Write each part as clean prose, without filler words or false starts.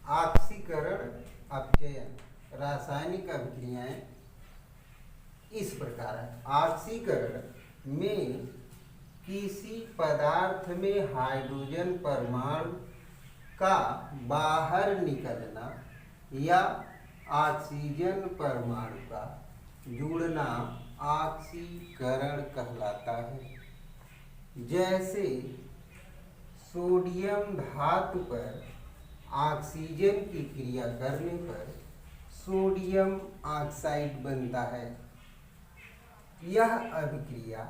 ऑक्सीकरण अपचयन रासायनिक अभिक्रियाएं इस प्रकार है। ऑक्सीकरण में किसी पदार्थ में हाइड्रोजन परमाणु का बाहर निकलना या ऑक्सीजन परमाणु का जुड़ना ऑक्सीकरण कहलाता है। जैसे सोडियम धातु पर ऑक्सीजन की क्रिया करने पर सोडियम ऑक्साइड बनता है। यह अभिक्रिया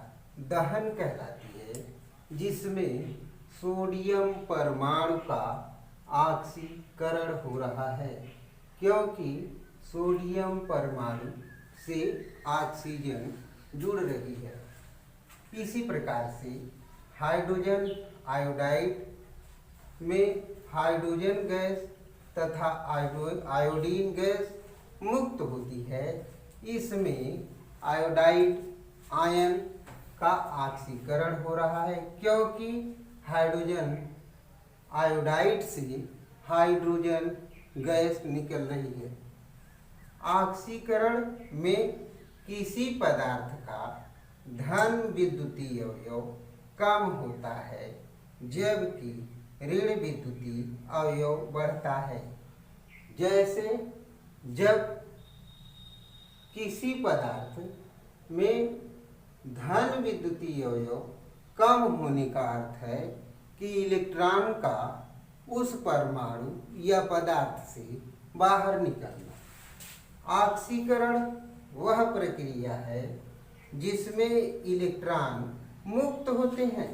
दहन कहलाती है, जिसमें सोडियम परमाणु का ऑक्सीकरण हो रहा है, क्योंकि सोडियम परमाणु से ऑक्सीजन जुड़ रही है। इसी प्रकार से हाइड्रोजन आयोडाइड में हाइड्रोजन गैस तथा आयोडीन गैस मुक्त होती है। इसमें आयोडाइड आयन का ऑक्सीकरण हो रहा है, क्योंकि हाइड्रोजन आयोडाइड से हाइड्रोजन गैस निकल रही है। ऑक्सीकरण में किसी पदार्थ का धन विद्युतीय अवयव कम होता है, जबकि ऋण विद्युतीय अवयव बढ़ता है। जैसे जब किसी पदार्थ में धन विद्युतीय अवयव कम होने का अर्थ है कि इलेक्ट्रॉन का उस परमाणु या पदार्थ से बाहर निकलना। ऑक्सीकरण वह प्रक्रिया है जिसमें इलेक्ट्रॉन मुक्त होते हैं।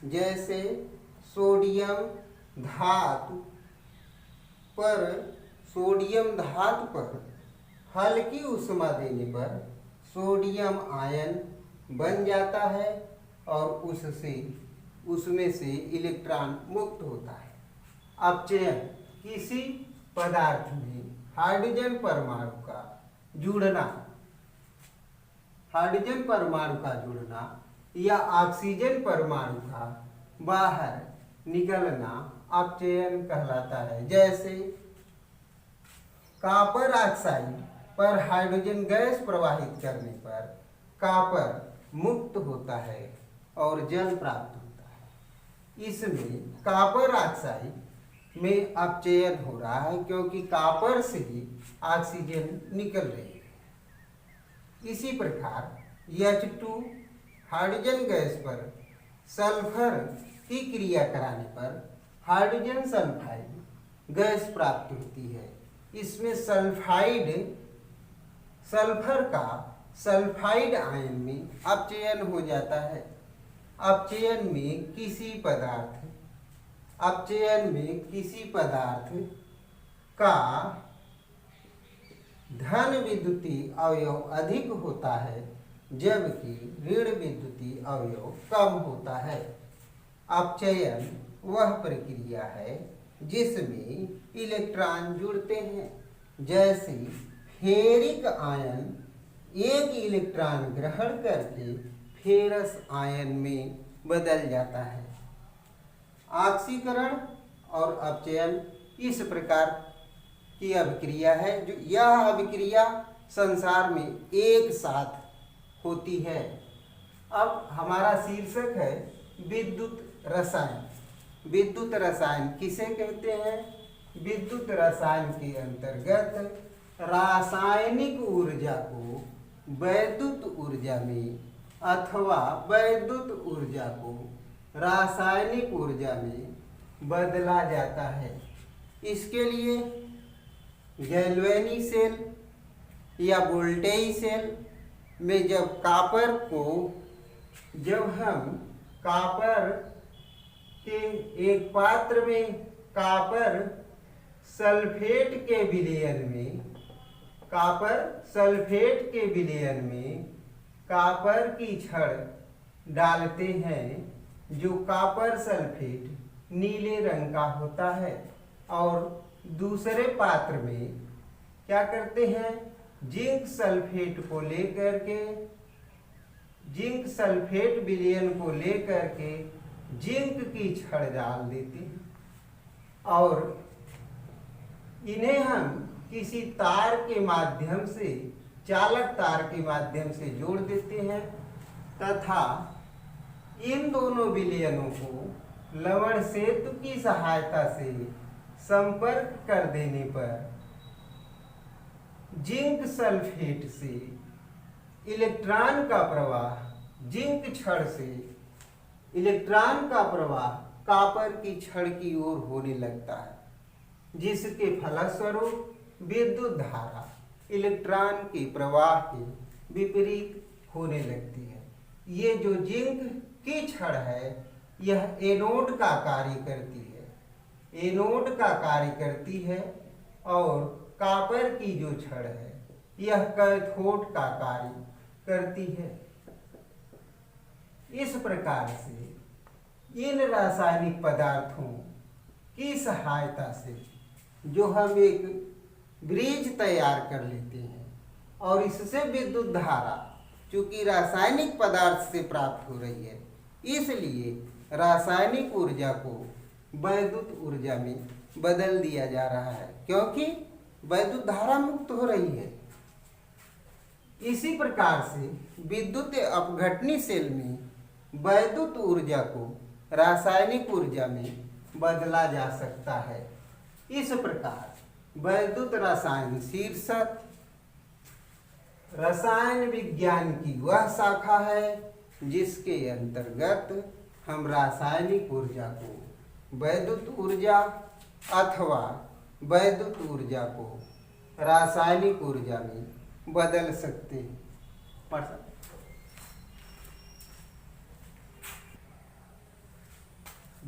जैसे सोडियम धातु पर हल्की ऊष्मा देने पर सोडियम आयन बन जाता है और उसमें से इलेक्ट्रॉन मुक्त होता है। अपचयन किसी पदार्थ में हाइड्रोजन परमाणु का जुड़ना या ऑक्सीजन परमाणु का बाहर निकलना अपचयन कहलाता है। जैसे कॉपर ऑक्साइड पर हाइड्रोजन गैस प्रवाहित करने पर कॉपर मुक्त होता है और जल प्राप्त होता है। इसमें कॉपर ऑक्साइड में अपचयन हो रहा है, क्योंकि कॉपर से ही ऑक्सीजन निकल रही है। इसी प्रकार H2 हाइड्रोजन गैस पर सल्फर की क्रिया कराने पर हाइड्रोजन सल्फाइड गैस प्राप्त होती है। इसमें सल्फर का सल्फाइड आयन में अपचयन हो जाता है। अपचयन में किसी पदार्थ का धन विद्युतीय अवयव अधिक होता है, जबकि ऋण विद्युतीय अवयव कम होता है। अपचयन वह प्रक्रिया है जिसमें इलेक्ट्रॉन जुड़ते हैं। जैसे फेरिक आयन एक इलेक्ट्रॉन ग्रहण करके फेरस आयन में बदल जाता है। ऑक्सीकरण और अपचयन इस प्रकार की अभिक्रिया है। जो यह अभिक्रिया संसार में एक साथ होती है। अब हमारा शीर्षक है विद्युत रसायन। विद्युत रसायन किसे कहते हैं? विद्युत रसायन के अंतर्गत रासायनिक ऊर्जा को वैद्युत ऊर्जा में अथवा वैद्युत ऊर्जा को रासायनिक ऊर्जा में बदला जाता है। इसके लिए गैल्वेनी सेल या वोल्टेई सेल में जब हम कॉपर के एक पात्र में कॉपर सल्फेट के विलयन में कॉपर की छड़ डालते हैं, जो कॉपर सल्फेट नीले रंग का होता है, और दूसरे पात्र में क्या करते हैं, जिंक सल्फेट विलयन को लेकर के जिंक की छड़ डाल देते हैं और इन्हें हम किसी तार के माध्यम से, चालक तार के माध्यम से जोड़ देते हैं तथा इन दोनों विलयनों को लवण सेतु की सहायता से संपर्क कर देने पर जिंक सल्फेट से इलेक्ट्रॉन का प्रवाह, जिंक छड़ से इलेक्ट्रॉन का प्रवाह कॉपर की छड़ की ओर होने लगता है, जिसके फलस्वरूप विद्युत धारा इलेक्ट्रॉन के प्रवाह के विपरीत होने लगती है। ये जो जिंक की छड़ है यह एनोड का कार्य करती है, एनोड का कार्य करती है, और कॉपर की जो छड़ है यह कैथोड का कार्य करती है। इस प्रकार से इन रासायनिक पदार्थों की सहायता से जो हम एक ब्रिज तैयार कर लेते हैं और इससे विद्युत धारा चूंकि रासायनिक पदार्थ से प्राप्त हो रही है, इसलिए रासायनिक ऊर्जा को वैद्युत ऊर्जा में बदल दिया जा रहा है, क्योंकि वैद्युत धारा मुक्त हो रही है। इसी प्रकार से विद्युत अपघटनी सेल में वैद्युत ऊर्जा को रासायनिक ऊर्जा में बदला जा सकता है। इस प्रकार वैद्युत रसायन शीर्षक रसायन विज्ञान की वह शाखा है जिसके अंतर्गत हम रासायनिक ऊर्जा को वैद्युत ऊर्जा अथवा वैद्युत ऊर्जा को रासायनिक ऊर्जा में बदल सकते हैं।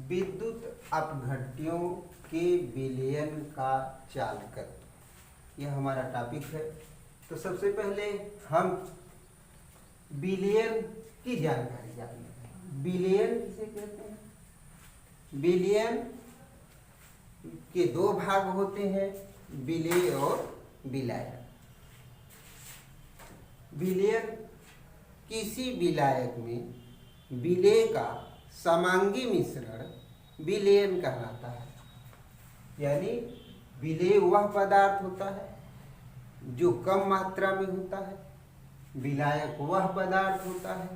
विद्युत अपघट्यों के विलयन का चालकत्व, यह हमारा टॉपिक है। तो सबसे पहले हम विलयन की जानकारी जान लेते हैं। विलयन किसे कहते हैं? विलयन के दो भाग होते हैं, विलेय और विलायक। विलयन किसी विलायक में विलेय का समांगी मिश्रण विलयन कहलाता है। यानी विलेय वह पदार्थ होता है जो कम मात्रा में होता है, विलायक वह पदार्थ होता है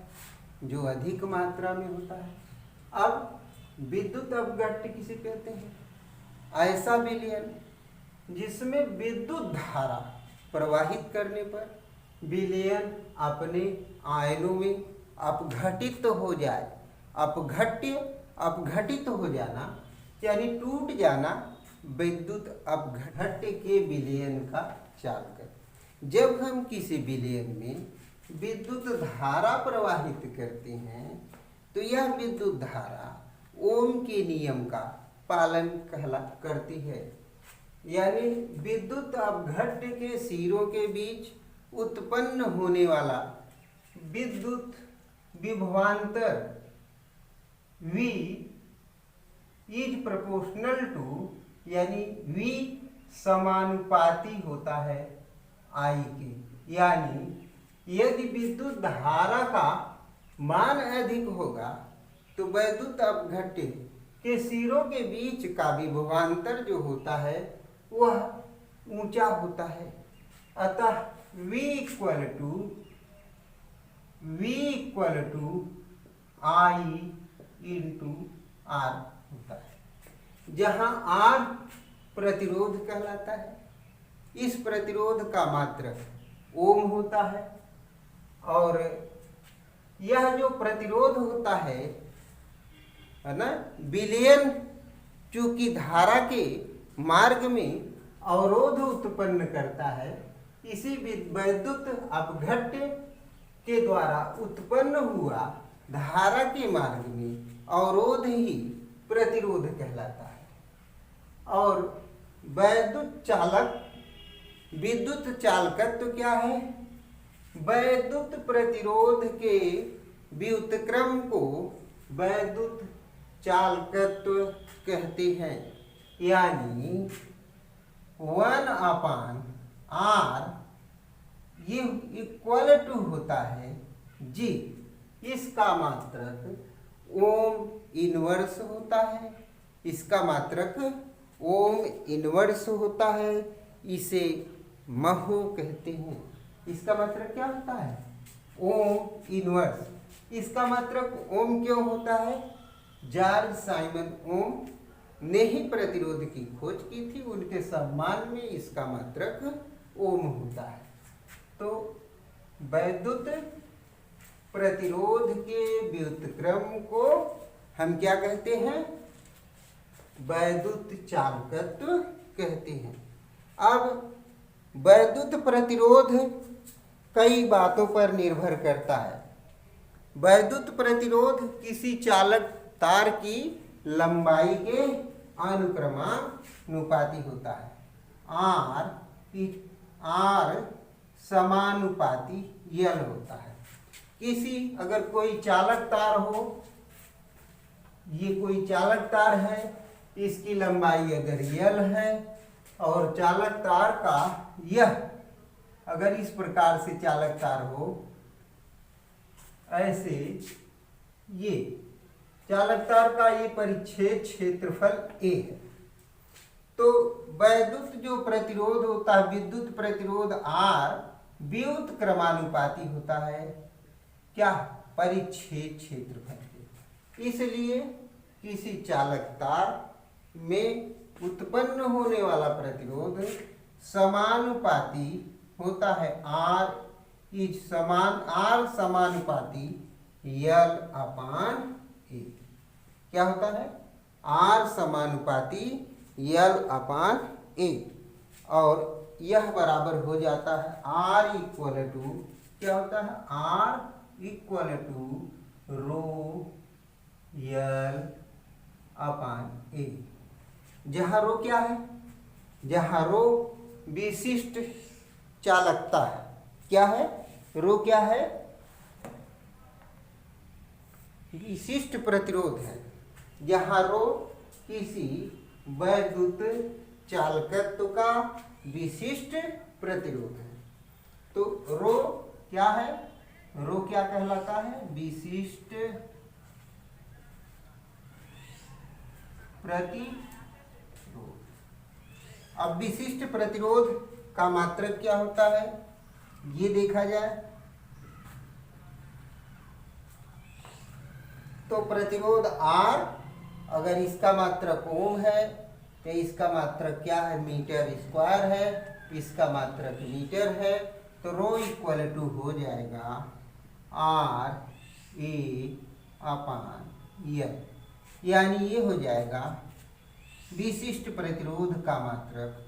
जो अधिक मात्रा में होता है। अब विद्युत अपघट्य किसे कहते हैं? ऐसा विलयन जिसमें विद्युत धारा प्रवाहित करने पर विलयन अपने आयनों में अपघटित हो जाए। अपघटित हो जाना यानी टूट जाना विद्युत अपघट्य के विलयन का चालक। जब हम किसी विलयन में विद्युत धारा प्रवाहित करते हैं तो यह विद्युत धारा ओम के नियम का पालन करती है। यानी विद्युत अपघट्य के सिरों के बीच उत्पन्न होने वाला विद्युत विभवांतर V इज प्रोपोर्शनल टू, यानी V समानुपाती होता है I के। यानी यदि विद्युत धारा का मान अधिक होगा तो विद्युत अपघट्य के सिरों के बीच का विभवांतर जो होता है वह ऊंचा होता है। अतः V equal to I into R होता है, जहाँ R प्रतिरोध कहलाता है। इस प्रतिरोध का मात्रक ओम होता है, और यह जो प्रतिरोध होता है ना, विलयन चूंकि धारा के मार्ग में अवरोध उत्पन्न करता है, इसी विद्युत अपघट्य के द्वारा उत्पन्न हुआ धारा के मार्ग में अवरोध ही प्रतिरोध कहलाता है। और विद्युत चालकत्व क्या है? वैद्युत प्रतिरोध के व्युत्क्रम को वैद्युत चालकत्व कहते हैं। यानी 1/R ये इक्वल टू होता है G। इसका मात्रक ओम इनवर्स होता है, इसका मात्रक ओम इनवर्स होता है, इसे महो कहते हैं। इसका मतलब क्या होता है? Ohm inverse. इसका मतलब ओम क्यों होता है? जॉर्ज साइमन ओम ने ही प्रतिरोध की खोज की थी, उनके सम्मान में इसका मात्रक ओम होता है। तो वैद्युत प्रतिरोध के व्युत्क्रम को हम क्या कहते हैं? वैद्युत चालकत्व कहते हैं। अब वैद्युत प्रतिरोध कई बातों पर निर्भर करता है। वैद्युत प्रतिरोध किसी चालक तार की लंबाई के अनुक्रमानुपाती होता है। आर समानुपाती यल होता है। किसी अगर कोई चालक तार हो, ये कोई चालक तार है, इसकी लंबाई अगर यल है और चालक तार का यह अगर इस प्रकार से चालक तार हो, ऐसे ये चालक तार का ये परिच्छेद क्षेत्रफल ए है। तो वैद्युत जो प्रतिरोध होता है, विद्युत प्रतिरोध आर व्युत्क्रमानुपाती होता है क्या? परिच्छेद क्षेत्रफल। इसलिए किसी चालक तार में उत्पन्न होने वाला प्रतिरोध समानुपाती होता है। आर समानुपाती यल अपान ए। क्या होता है? आर समानुपाती यल अपान ए। और यह बराबर हो जाता है आर इक्वल टू, क्या होता है? आर इक्वल टू रो यल अपान ए। जहाँ रो क्या है? जहाँ रो विशिष्ट चालकता है। क्या है? रो क्या है? विशिष्ट प्रतिरोध है। जहाँ रो किसी वैद्युत चालकत्व का विशिष्ट प्रतिरोध है। तो रो क्या है? रो क्या कहलाता है? विशिष्ट प्रतिरोध। अब विशिष्ट प्रतिरोध का मात्रक क्या होता है, ये देखा जाए तो प्रतिरोध R अगर इसका मात्रक ओम है तो इसका मात्रक क्या है? मीटर स्क्वायर है। इसका मात्रक मीटर है। तो रो इक्वल टू हो जाएगा R A अपान यल, यानी ये हो जाएगा विशिष्ट प्रतिरोध का मात्रक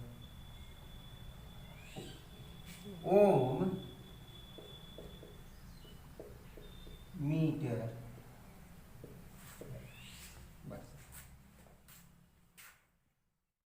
ओम मीटर